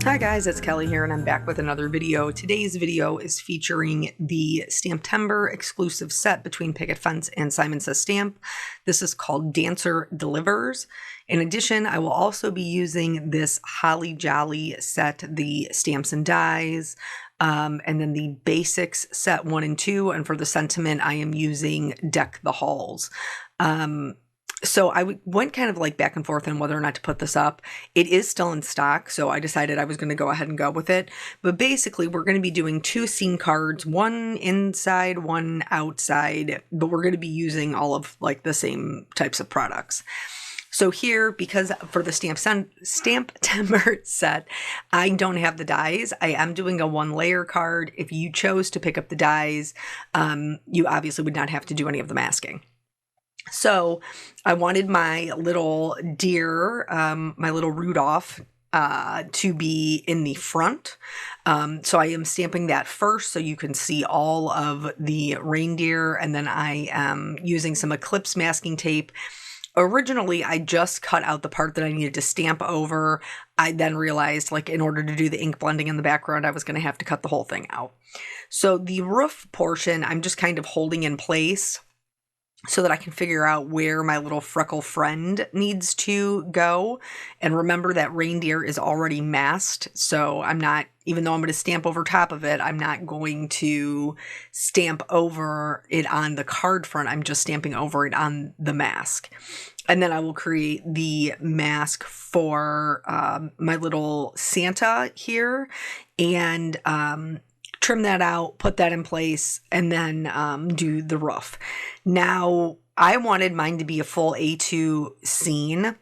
Hi guys, it's Kelly here and I'm back with another video. Today's video is featuring the STAMPtember exclusive set between Picket Fence and Simon Says Stamp. This is called Dancer Delivers. In addition, I will also be using this Holly Jolly set, the Stamps and Dies, and then the Basics set 1 and 2. And for the sentiment, I am using Deck the Halls. So I went kind of like back and forth on whether or not to put this up. It is still in stock, so I decided I was going to go ahead and go with it. But basically, we're going to be doing 2 scene cards, one inside, one outside, but we're going to be using all of like the same types of products. So here, because for the STAMPtember set, I don't have the dies. I am doing a 1-layer card. If you chose to pick up the dies, you obviously would not have to do any of the masking. So I wanted my little deer, my little Rudolph, to be in the front. So I am stamping that first so you can see all of the reindeer. And then I am using some Eclipse masking tape. Originally, I just cut out the part that I needed to stamp over. I then realized, like, in order to do the ink blending in the background, I was going to have to cut the whole thing out. So the roof portion, I'm just kind of holding in place so that I can figure out where my little freckle friend needs to go. And remember that reindeer is already masked, so I'm not, even though I'm going to stamp over top of it, I'm not going to stamp over it on the card front. I'm just stamping over it on the mask. And then I will create the mask for my little Santa here and trim that out, put that in place, and then do the roof. Now, I wanted mine to be a full A2 scene.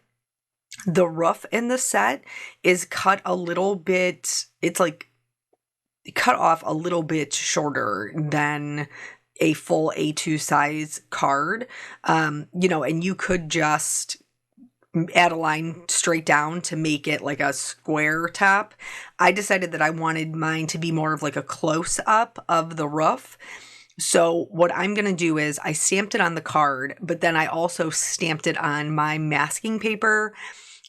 The roof in the set is cut a little bit, it's like cut off a little bit shorter than a full A2 size card. And you could just add a line straight down to make it like a square top. I decided that I wanted mine to be more of like a close-up of the roof. So what I'm going to do is I stamped it on the card, but then I also stamped it on my masking paper.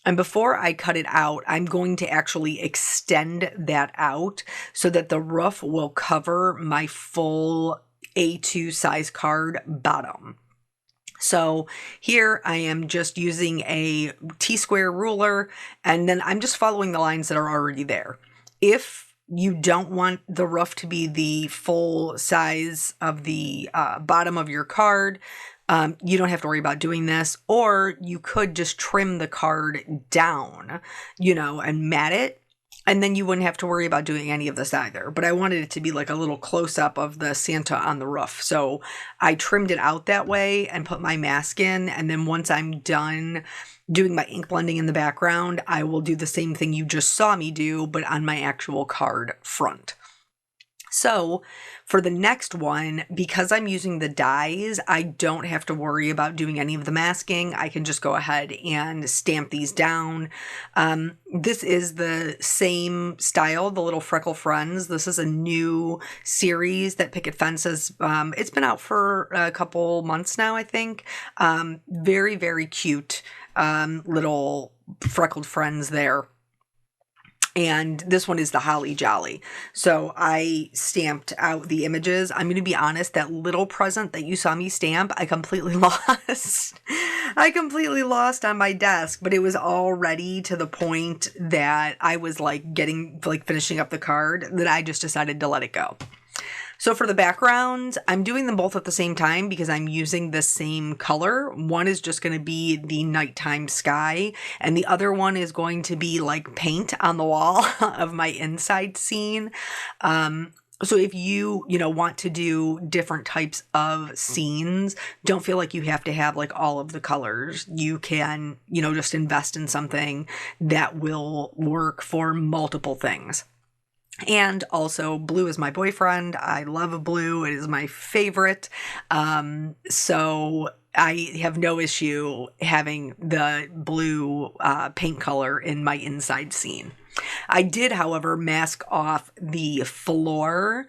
And before I cut it out, I'm going to actually extend that out so that the roof will cover my full A2 size card bottom. So here I am just using a T-square ruler, and then I'm just following the lines that are already there. If you don't want the roof to be the full size of the bottom of your card, you don't have to worry about doing this, or you could just trim the card down, and mat it. And then you wouldn't have to worry about doing any of this either. But I wanted it to be like a little close-up of the Santa on the roof. So I trimmed it out that way and put my mask in. And then once I'm done doing my ink blending in the background, I will do the same thing you just saw me do, but on my actual card front. So for the next one, because I'm using the dies, I don't have to worry about doing any of the masking. I can just go ahead and stamp these down. This is the same style, the little freckle friends. This is a new series that Picket Fence has, it's been out for a couple months now, I think. Very, very cute little freckled friends there. And this one is the Holly Jolly. So I stamped out the images. I'm going to be honest, that little present that you saw me stamp, I completely lost. I completely lost on my desk, but it was already to the point that I was finishing up the card that I just decided to let it go. So for the background, I'm doing them both at the same time because I'm using the same color. One is just going to be the nighttime sky, and the other one is going to be like paint on the wall of my inside scene. So if you want to do different types of scenes, don't feel like you have to have like all of the colors. You can, just invest in something that will work for multiple things. And also, blue is my boyfriend. I love blue. It is my favorite. So I have no issue having the blue paint color in my inside scene. I did, however, mask off the floor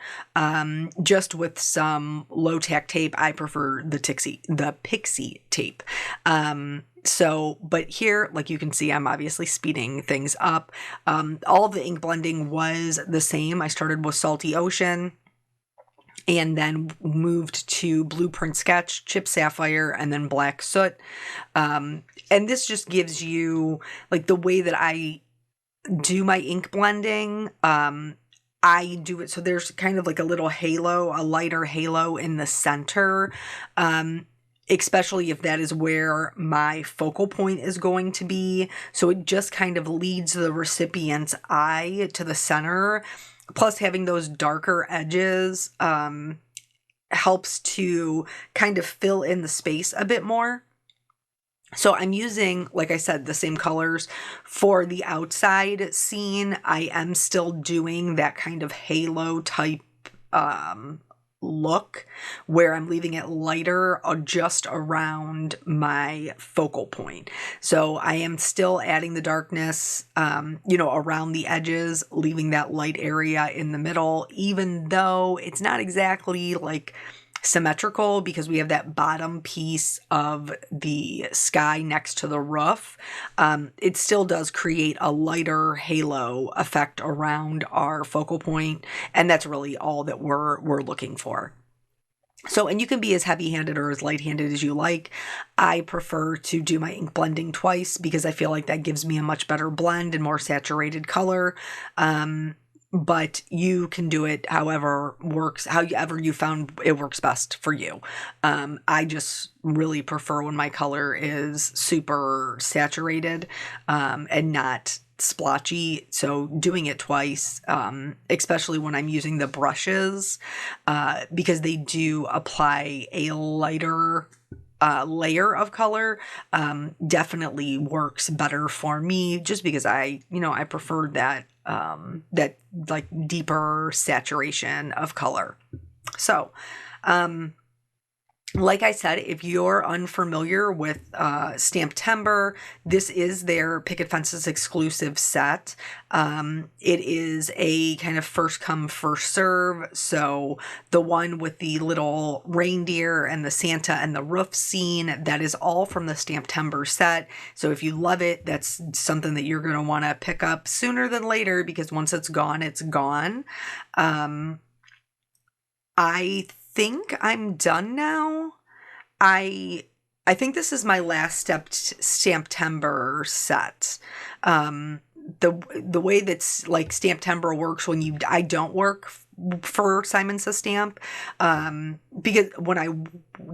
just with some low-tack tape. I prefer the pixie tape. So, but here, like you can see, I'm obviously speeding things up. All of the ink blending was the same. I started with Salty Ocean and then moved to Blueprint Sketch, Chip Sapphire, and then Black Soot. And this just gives you, like, the way that I do my ink blending. I do it so there's kind of like a little halo, a lighter halo in the center. Especially if that is where my focal point is going to be. So it just kind of leads the recipient's eye to the center. Plus, having those darker edges helps to kind of fill in the space a bit more. So I'm using, like I said, the same colors for the outside scene. I am still doing that kind of halo type look where I'm leaving it lighter just around my focal point. So I am still adding the darkness, around the edges, leaving that light area in the middle, even though it's not exactly like symmetrical because we have that bottom piece of the sky next to the roof. It still does create a lighter halo effect around our focal point, and that's really all that we're looking for. So, and you can be as heavy-handed or as light-handed as you like. I prefer to do my ink blending twice because I feel like that gives me a much better blend and more saturated color. But you can do it however you found it works best for you. I just really prefer when my color is super saturated and not splotchy. So doing it twice, especially when I'm using the brushes, because they do apply a lighter layer of color, definitely works better for me just because I prefer that like deeper saturation of color. So, like I said, if you're unfamiliar with STAMPtember, this is their Picket Fences exclusive set. It is a kind of first come, first serve. So the one with the little reindeer and the Santa and the roof scene, that is all from the STAMPtember set. So if you love it, that's something that you're going to want to pick up sooner than later because once it's gone, it's gone. I think I'm done now. I think this is my last STAMPtember set. The way that's like STAMPtember works when I don't work for Simon Says Stamp, because when I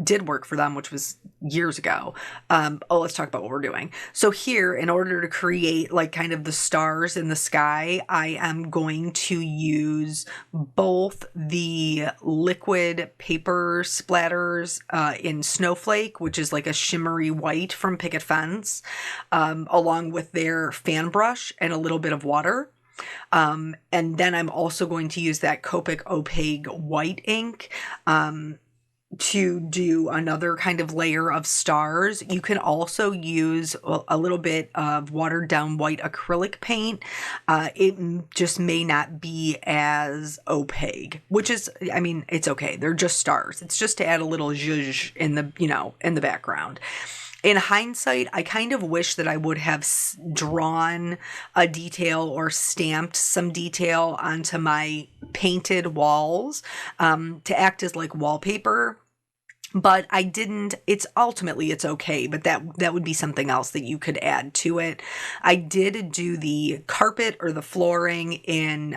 did work for them, which was years ago, let's talk about what we're doing. So here, in order to create like kind of the stars in the sky, I am going to use both the liquid paper splatters in Snowflake, which is like a shimmery white from Picket Fence, along with their fan brush and a little bit of water. And then I'm also going to use that Copic opaque white ink to do another kind of layer of stars. You can also use a little bit of watered down white acrylic paint. It just may not be as opaque, which is, I mean, it's okay. They're just stars. It's just to add a little zhuzh in the background. In hindsight, I kind of wish that I would have drawn a detail or stamped some detail onto my painted walls to act as like wallpaper. But I didn't. It's okay, but that would be something else that you could add to it. I did do the carpet or the flooring in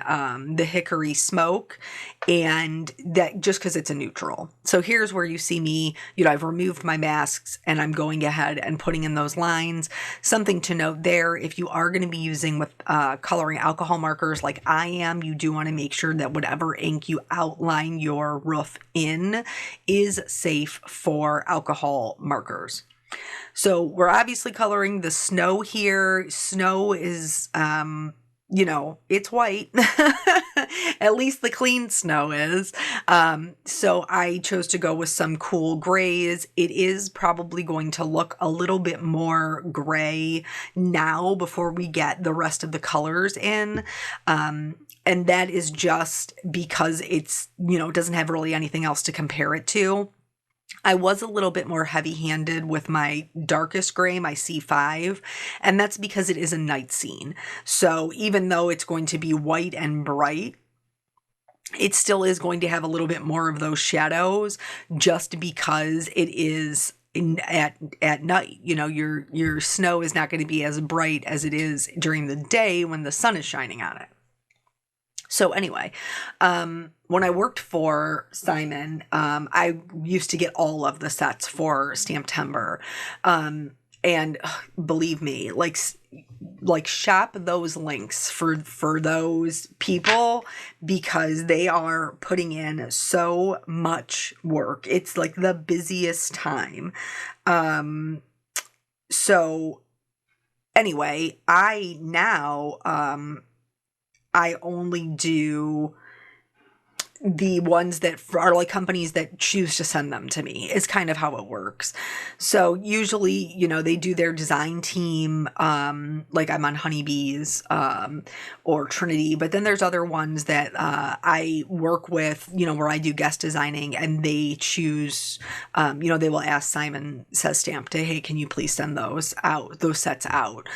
the hickory smoke, and that just because it's a neutral. So here's where you see me, I've removed my masks and I'm going ahead and putting in those lines. Something to note there, if you are going to be using with coloring alcohol markers like I am, you do want to make sure that whatever ink you outline your roof in is safe for alcohol markers. So we're obviously coloring the snow here. Snow is, it's white. At least the clean snow is. So I chose to go with some cool grays. It is probably going to look a little bit more gray now before we get the rest of the colors in. And that is just because it's, it doesn't have really anything else to compare it to. I was a little bit more heavy-handed with my darkest gray, my C5, and that's because it is a night scene. So even though it's going to be white and bright, it still is going to have a little bit more of those shadows just because it is at night. You know, your snow is not going to be as bright as it is during the day when the sun is shining on it. So anyway, when I worked for Simon, I used to get all of the sets for STAMPtember. And believe me, like shop those links for those people because they are putting in so much work. It's like the busiest time. So anyway, I now, I only do the ones that are like companies that choose to send them to me is kind of how it works. So usually, you know, they do their design team, like I'm on Honeybees, or Trinity, but then there's other ones that, I work with, you know, where I do guest designing and they choose, you know, they will ask Simon Says Stamp to, hey, can you please send those sets out?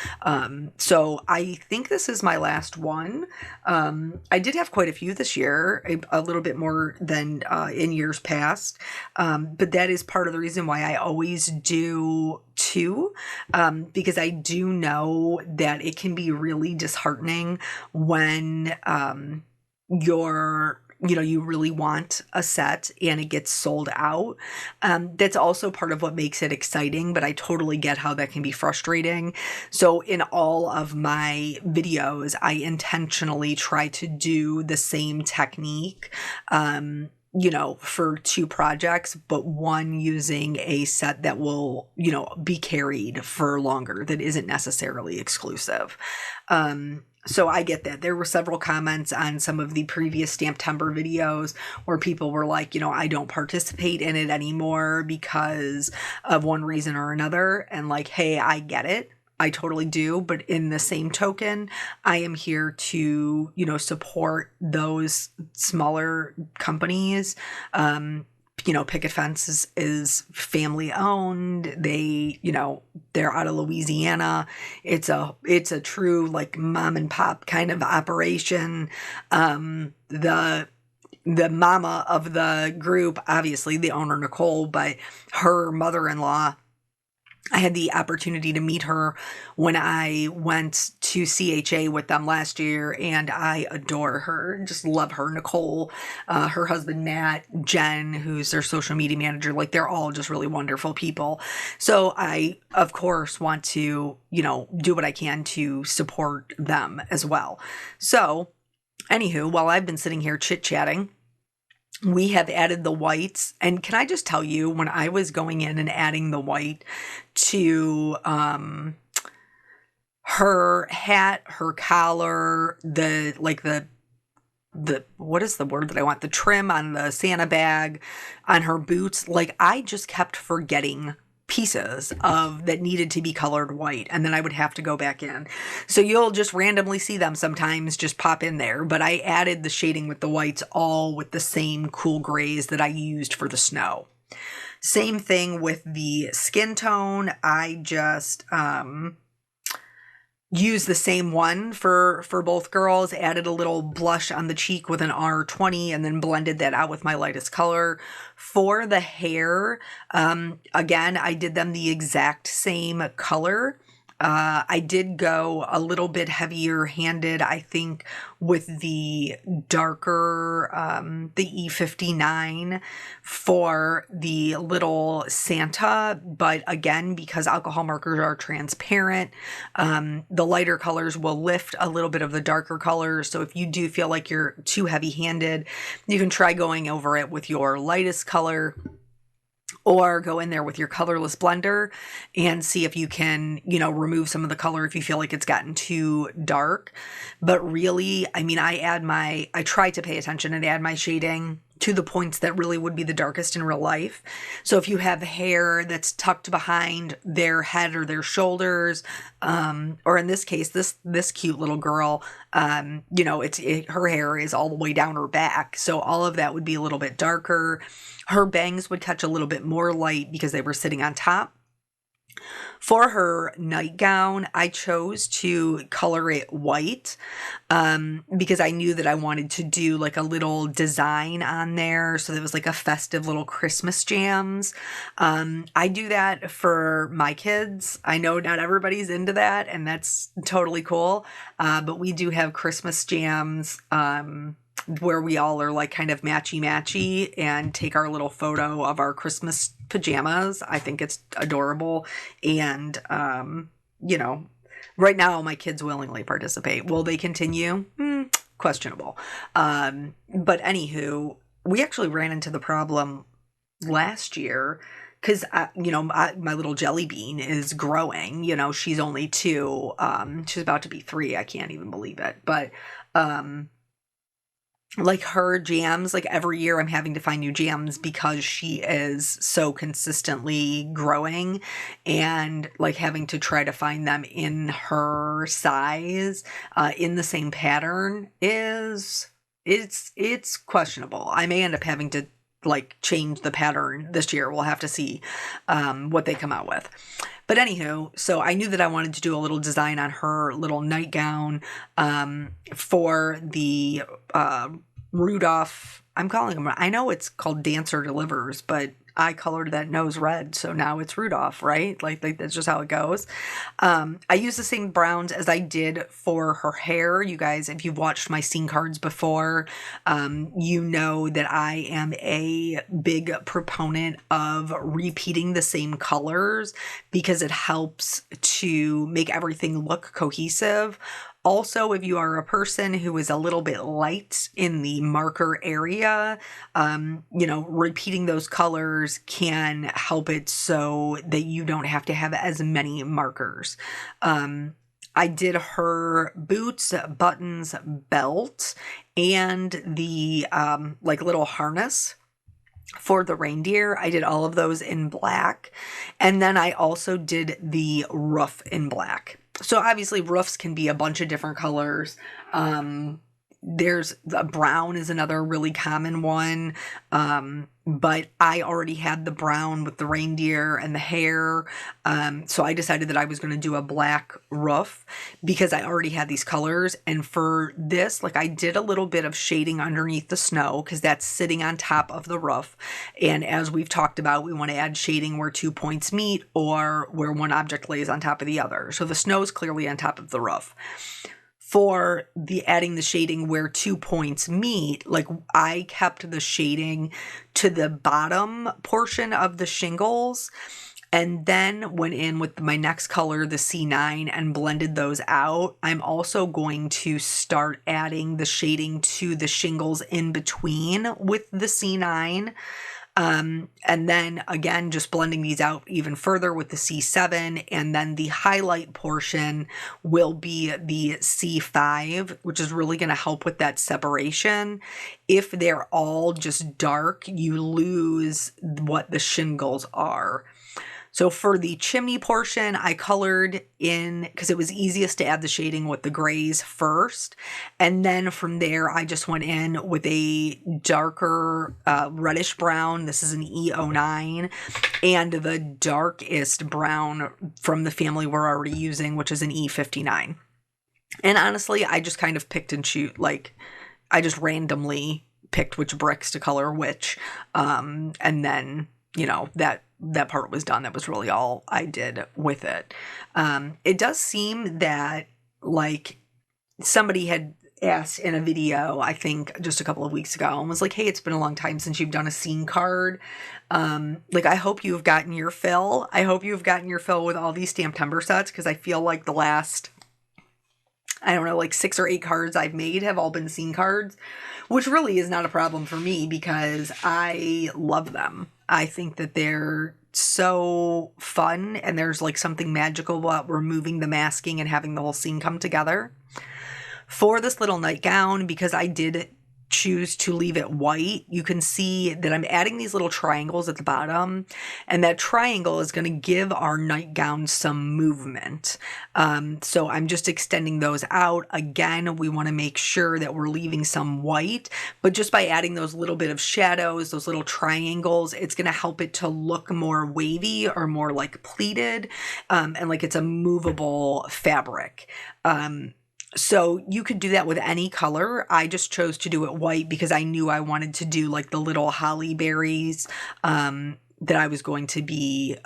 So I think this is my last one. I did have quite a few this year, a little bit more than in years past. But that is part of the reason why I always do two, because I do know that it can be really disheartening when you really want a set and it gets sold out. That's also part of what makes it exciting, but I totally get how that can be frustrating. So in all of my videos, I intentionally try to do the same technique, you know, for two projects, but one using a set that will, you know, be carried for longer, that isn't necessarily exclusive. So I get that. There were several comments on some of the previous STAMPtember videos where people were like, you know, I don't participate in it anymore because of one reason or another. And like, hey, I get it. I totally do. But in the same token, I am here to, you know, support those smaller companies. You know, Picket Fence is family owned. They, you know, they're out of Louisiana. It's a true like mom and pop kind of operation. The mama of the group, obviously the owner, Nicole, but her mother-in-law, I had the opportunity to meet her when I went to CHA with them last year, and I adore her. Just love her. Nicole, her husband, Matt, Jen, who's their social media manager, like they're all just really wonderful people. So I, of course, want to, you know, do what I can to support them as well. So anywho, while I've been sitting here chit-chatting, we have added the whites. And can I just tell you, when I was going in and adding the white to her hat, her collar, the what is the word that I want? The trim on the Santa bag, on her boots, like I just kept forgetting pieces of that needed to be colored white, and then I would have to go back in. So you'll just randomly see them sometimes just pop in there, but I added the shading with the whites all with the same cool grays that I used for the snow. Same thing with the skin tone. I just use the same one for both girls, added a little blush on the cheek with an R20 and then blended that out with my lightest color. For the hair, again, I did them the exact same color. I did go a little bit heavier handed, I think, with the darker, the E59 for the little Santa. But again, because alcohol markers are transparent, the lighter colors will lift a little bit of the darker colors. So if you do feel like you're too heavy handed, you can try going over it with your lightest color, or go in there with your colorless blender and see if you can, you know, remove some of the color if you feel like it's gotten too dark. But really, I mean, I try to pay attention and add my shading to the points that really would be the darkest in real life. So if you have hair that's tucked behind their head or their shoulders, or in this case, this cute little girl, you know, her hair is all the way down her back. So all of that would be a little bit darker. Her bangs would catch a little bit more light because they were sitting on top. For her nightgown, I chose to color it white because I knew that I wanted to do like a little design on there. So there was like a festive little Christmas jams. I do that for my kids. I know not everybody's into that, and that's totally cool. But we do have Christmas jams where we all are like kind of matchy and take our little photo of our Christmas pajamas. I think it's adorable. And, you know, right now my kids willingly participate. Will they continue? Questionable. But anywho, we actually ran into the problem last year because, you know, my little jelly bean is growing. You know, she's only 2. She's about to be 3. I can't even believe it. But, like her jams, like every year I'm having to find new jams because she is so consistently growing, and like having to try to find them in her size, in the same pattern it's questionable. I may end up having to like change the pattern this year. We'll have to see what they come out with. But anywho, so I knew that I wanted to do a little design on her little nightgown for the Rudolph. I'm calling him, I know it's called Dancer Delivers, but I colored that nose red, so now it's Rudolph, right? Like that's just how it goes. I use the same browns as I did for her hair. You guys, if you've watched my scene cards before, you know that I am a big proponent of repeating the same colors because it helps to make everything look cohesive. Also, if you are a person who is a little bit light in the marker area, you know, repeating those colors can help it so that you don't have to have as many markers. I did her boots, buttons, belt, and the like little harness for the reindeer. I did all of those in black. And then I also did the roof in black. So obviously roofs can be a bunch of different colors. There's the brown is another really common one. But I already had the brown with the reindeer and the hair. So I decided that I was going to do a black roof because I already had these colors. And for this, like I did a little bit of shading underneath the snow because that's sitting on top of the roof. And as we've talked about, we want to add shading where 2 points meet or where one object lays on top of the other. So the snow is clearly on top of the roof. For the adding the shading where 2 points meet, like I kept the shading to the bottom portion of the shingles and then went in with my next color, the C9, and blended those out. I'm also going to start adding the shading to the shingles in between with the C9. And then again, just blending these out even further with the C7, and then the highlight portion will be the C5, which is really going to help with that separation. If they're all just dark, you lose what the shingles are. So for the chimney portion, I colored in, because it was easiest to add the shading with the grays first. And then from there, I just went in with a darker reddish brown. This is an E09. And the darkest brown from the family we're already using, which is an E59. And honestly, I just kind of picked and shoot, like I just randomly picked which bricks to color which. And then, you know, that part was done. That was really all I did with it. It does seem that like somebody had asked in a video, I think just a couple of weeks ago, and was like, hey, it's been a long time since you've done a scene card. Like, I hope you've gotten your fill. I hope you've gotten your fill with all these STAMPtember sets, because I feel like the last, I don't know, like 6 or 8 cards I've made have all been scene cards, which really is not a problem for me because I love them. I think that they're so fun, and there's like something magical about removing the masking and having the whole scene come together. For this little nightgown, because I did choose to leave it white, you can see that I'm adding these little triangles at the bottom, and that triangle is going to give our nightgown some movement. So I'm just extending those out. Again, we want to make sure that we're leaving some white, but just by adding those little bit of shadows, those little triangles, it's going to help it to look more wavy or more like pleated, and like it's a movable fabric. So you could do that with any color. I just chose to do it white because I knew I wanted to do like the little holly berries that I was going to be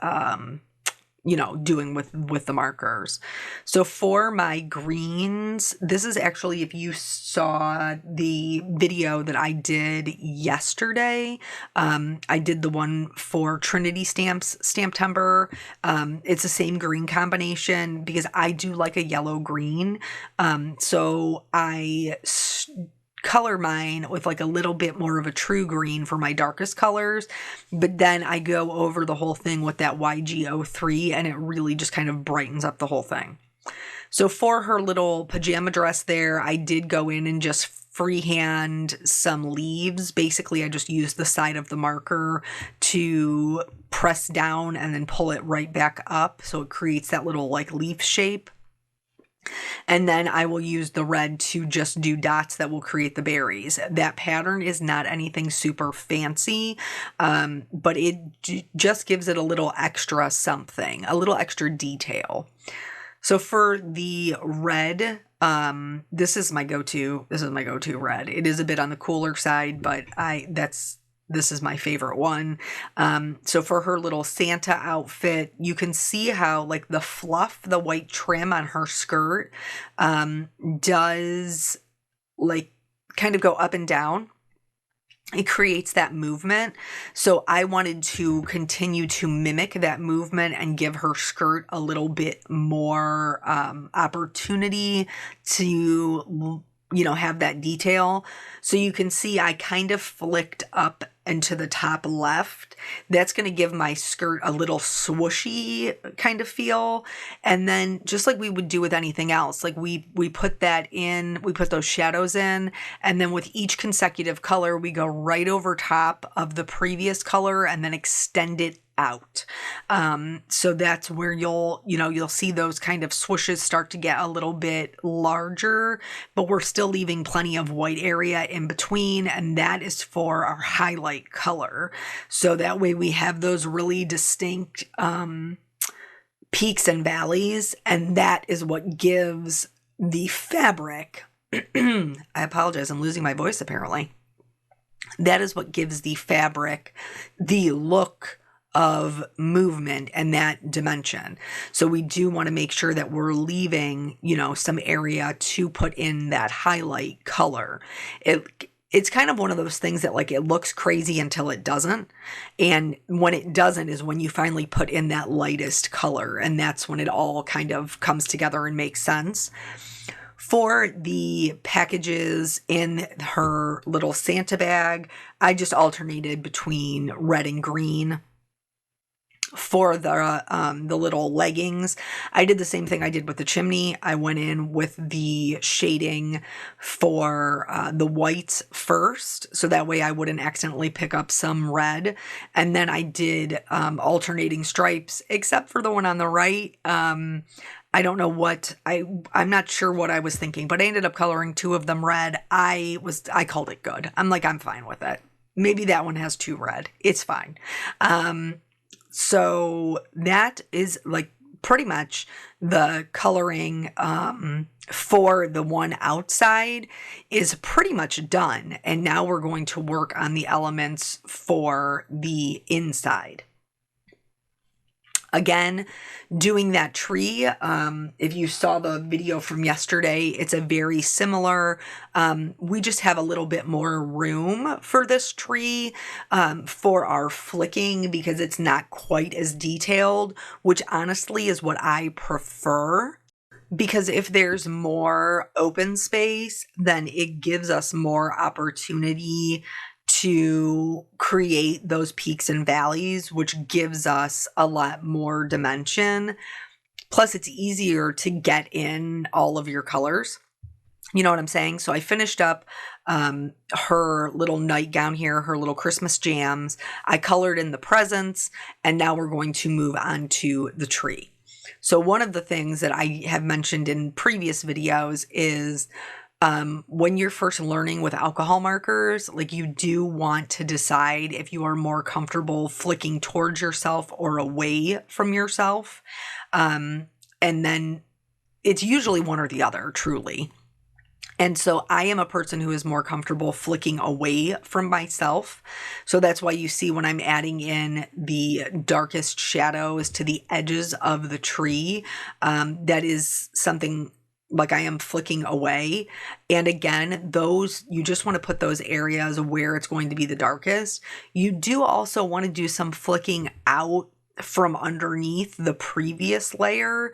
doing with the markers. So for my greens, this is actually, if you saw the video that I did yesterday, I did the one for Trinity Stamps, STAMPtember. It's the same green combination because I do like a yellow green. So I color mine with like a little bit more of a true green for my darkest colors, but then I go over the whole thing with that YG03 and it really just kind of brightens up the whole thing. So for her little pajama dress there, I did go in and just freehand some leaves. Basically, I just used the side of the marker to press down and then pull it right back up, so it creates that little like leaf shape. And then I will use the red to just do dots that will create the berries. That pattern is not anything super fancy, but it just gives it a little extra something, a little extra detail. So for the red, this is my go-to red. It is a bit on the cooler side, but this is my favorite one. So for her little Santa outfit, you can see how like the fluff, the white trim on her skirt, does like kind of go up and down. It creates that movement. So I wanted to continue to mimic that movement and give her skirt a little bit more opportunity to have that detail. So you can see I kind of flicked up into the top left. That's going to give my skirt a little swooshy kind of feel. And then just like we would do with anything else, like we put that in, we put those shadows in, and then with each consecutive color, we go right over top of the previous color and then extend it out. So that's where you'll see those kind of swooshes start to get a little bit larger, but we're still leaving plenty of white area in between, and that is for our highlight color. So that way we have those really distinct peaks and valleys, and that is what gives the fabric I apologize, I'm losing my voice apparently. That is what gives the fabric the look of movement and that dimension. So we do want to make sure that we're leaving, some area to put in that highlight color. It's kind of one of those things that like it looks crazy until it doesn't. And when it doesn't is when you finally put in that lightest color. And that's when it all kind of comes together and makes sense. For the packages in her little Santa bag, I just alternated between red and green. For the little leggings, I did the same thing I did with the chimney. I went in with the shading for the whites first, so that way I wouldn't accidentally pick up some red. And then I did alternating stripes, except for the one on the right. I don't know what I'm not sure what I was thinking, but I ended up coloring two of them red. I called it good. I'm fine with it. Maybe that one has two red. It's fine. So that is like pretty much the coloring for the one outside is pretty much done. And now we're going to work on the elements for the inside. Again, doing that tree, if you saw the video from yesterday, it's a very similar, we just have a little bit more room for this tree for our flicking because it's not quite as detailed, which honestly is what I prefer. Because if there's more open space, then it gives us more opportunity to create those peaks and valleys, which gives us a lot more dimension. Plus, it's easier to get in all of your colors. You know what I'm saying? So I finished up her little nightgown here, her little Christmas jams. I colored in the presents, and now we're going to move on to the tree. So one of the things that I have mentioned in previous videos is when you're first learning with alcohol markers, like you do want to decide if you are more comfortable flicking towards yourself or away from yourself. And then it's usually one or the other, truly. And so I am a person who is more comfortable flicking away from myself. So that's why you see when I'm adding in the darkest shadows to the edges of the tree, that is something like I am flicking away. And again, those, you just want to put those areas where it's going to be the darkest. You do also want to do some flicking out from underneath the previous layer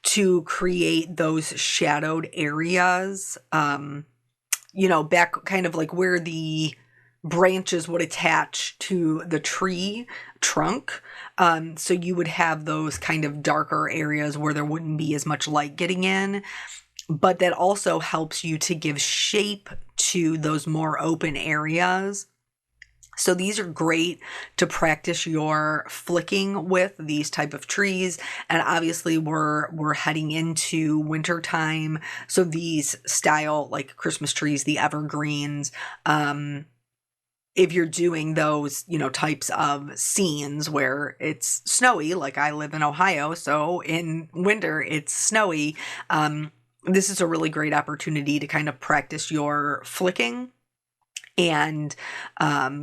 to create those shadowed areas, you know, back kind of like where the branches would attach to the tree trunk. So you would have those kind of darker areas where there wouldn't be as much light getting in, but that also helps you to give shape to those more open areas. So these are great to practice your flicking with, these type of trees. And obviously we're heading into winter time. So these style like Christmas trees, the evergreens, if you're doing those, you know, types of scenes where it's snowy, like I live in Ohio, so in winter it's snowy, this is a really great opportunity to kind of practice your flicking and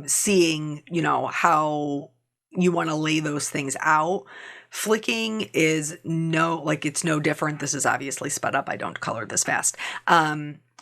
seeing, you know, how you want to lay those things out. Flicking is it's no different. This is obviously sped up. I don't color this fast.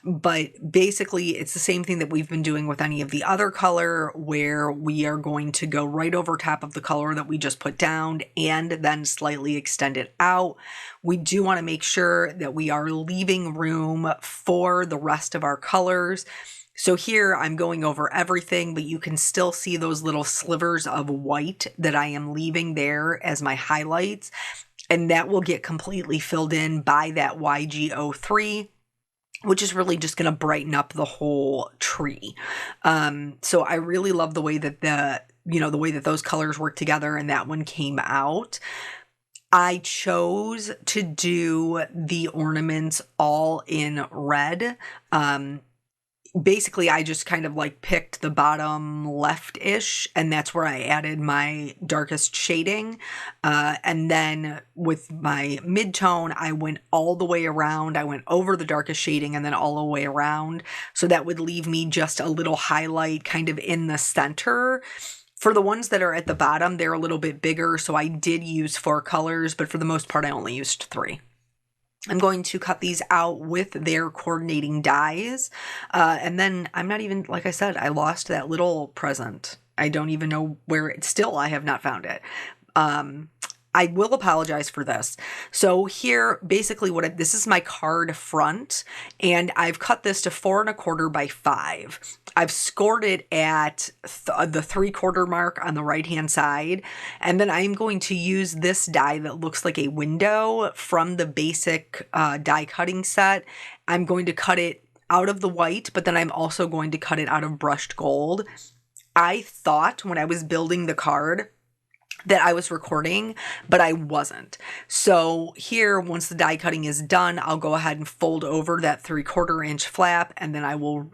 But basically it's the same thing that we've been doing with any of the other color, where we are going to go right over top of the color that we just put down and then slightly extend it out. We do want to make sure that we are leaving room for the rest of our colors. So here I'm going over everything, but you can still see those little slivers of white that I am leaving there as my highlights. And that will get completely filled in by that YG03, which is really just going to brighten up the whole tree. So I really love the way that the way that those colors work together and that one came out. I chose to do the ornaments all in red. Basically, I just kind of like picked the bottom left-ish, and that's where I added my darkest shading. And then with my mid-tone, I went all the way around. I went over the darkest shading and then all the way around. So that would leave me just a little highlight kind of in the center. For the ones that are at the bottom, they're a little bit bigger, so I did use 4 colors, but for the most part, I only used 3. I'm going to cut these out with their coordinating dies. And then I'm not even, like I said, I lost that little present. I don't even know where it, still I have not found it. I will apologize for this. So here, basically this is my card front, and I've cut this to 4 1/4 by 5. I've scored it at the 3/4 mark on the right-hand side. And then I'm going to use this die that looks like a window from the basic die cutting set. I'm going to cut it out of the white, but then I'm also going to cut it out of brushed gold. I thought when I was building the card that I was recording, but I wasn't. So here, once the die cutting is done, I'll go ahead and fold over that 3/4 inch flap, and then I will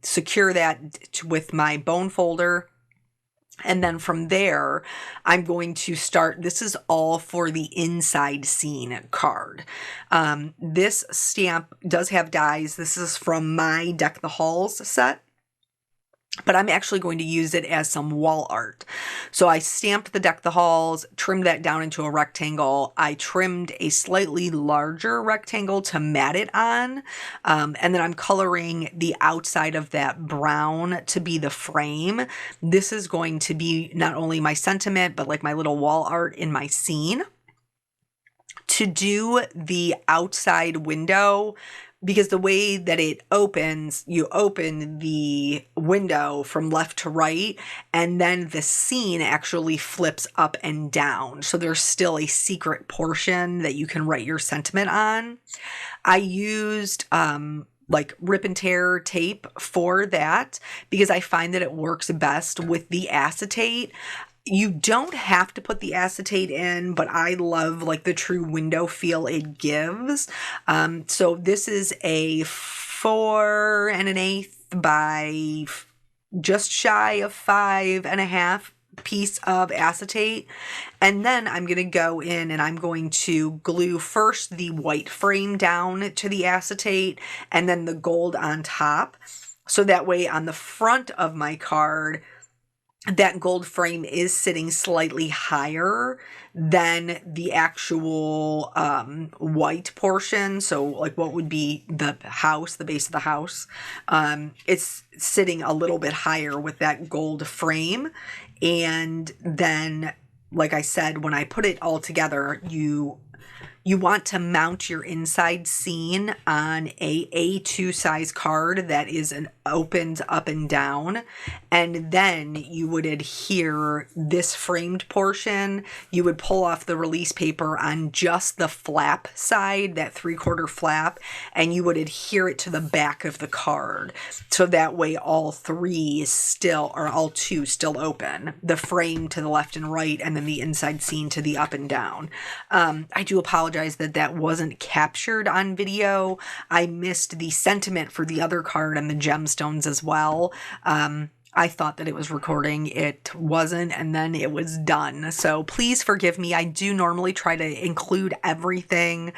secure that with my bone folder. And then from there, I'm going to start, this is all for the inside scene card. This stamp does have dies. This is from my Deck the Halls set, but I'm actually going to use it as some wall art. So I stamped the Deck the Halls, trimmed that down into a rectangle. I trimmed a slightly larger rectangle to mat it on. And then I'm coloring the outside of that brown to be the frame. This is going to be not only my sentiment, but like my little wall art in my scene. To do the outside window, because the way that it opens, you open the window from left to right, and then the scene actually flips up and down. So there's still a secret portion that you can write your sentiment on. I used like rip and tear tape for that, because I find that it works best with the acetate. You don't have to put the acetate in, but I love like the true window feel it gives. So this is a 4 1/8 by just shy of 5 1/2 piece of acetate. And then I'm going to go in and I'm going to glue first the white frame down to the acetate and then the gold on top. So that way on the front of my card, that gold frame is sitting slightly higher than the actual white portion. So like what would be the house, the base of the house. It's sitting a little bit higher with that gold frame. And then, like I said, when I put it all together, you want to mount your inside seam on a A2 size card that is opened up and down. And then you would adhere this framed portion. You would pull off the release paper on just the flap side, that 3/4 flap, and you would adhere it to the back of the card. So that way all three is still, or all two still open. The frame to the left and right, and then the inside seam to the up and down. I do apologize that wasn't captured on video. I missed the sentiment for the other card and the gemstones as well. I thought that it was recording. It wasn't, and then it was done. So please forgive me. I do normally try to include everything.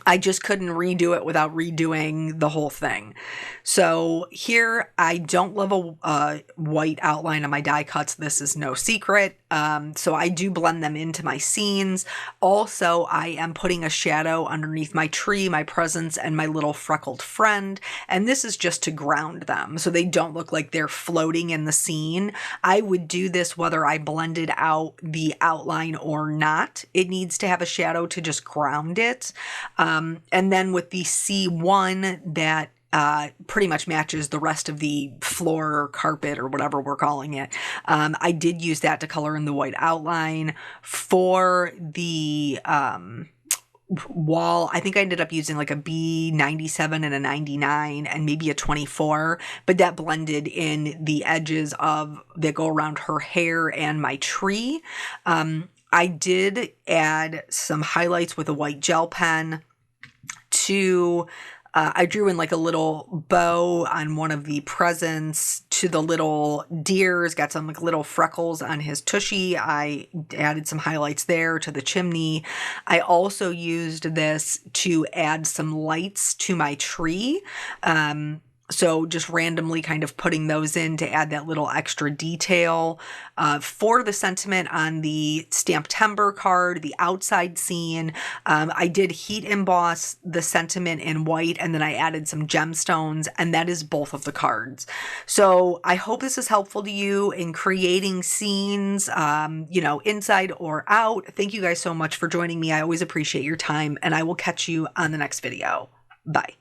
I just couldn't redo it without redoing the whole thing. So here, I don't love a white outline on my die cuts. This is no secret. So I do blend them into my scenes. Also, I am putting a shadow underneath my tree, my presents, and my little freckled friend. And this is just to ground them so they don't look like they're floating in the scene. I would do this whether I blended out the outline or not. It needs to have a shadow to just ground it. And then with the C1 that pretty much matches the rest of the floor or carpet or whatever we're calling it. I did use that to color in the white outline. For the wall, I think I ended up using like a B97 and a 99 and maybe a 24, but that blended in the edges that go around her hair and my tree. I did add some highlights with a white gel pen I drew in like a little bow on one of the presents to the little deers, got some like little freckles on his tushy. I added some highlights there to the chimney. I also used this to add some lights to my tree. So just randomly kind of putting those in to add that little extra detail. For the sentiment on the STAMPtember card, the outside scene, I did heat emboss the sentiment in white, and then I added some gemstones, and that is both of the cards. So I hope this is helpful to you in creating scenes, inside or out. Thank you guys so much for joining me. I always appreciate your time, and I will catch you on the next video. Bye.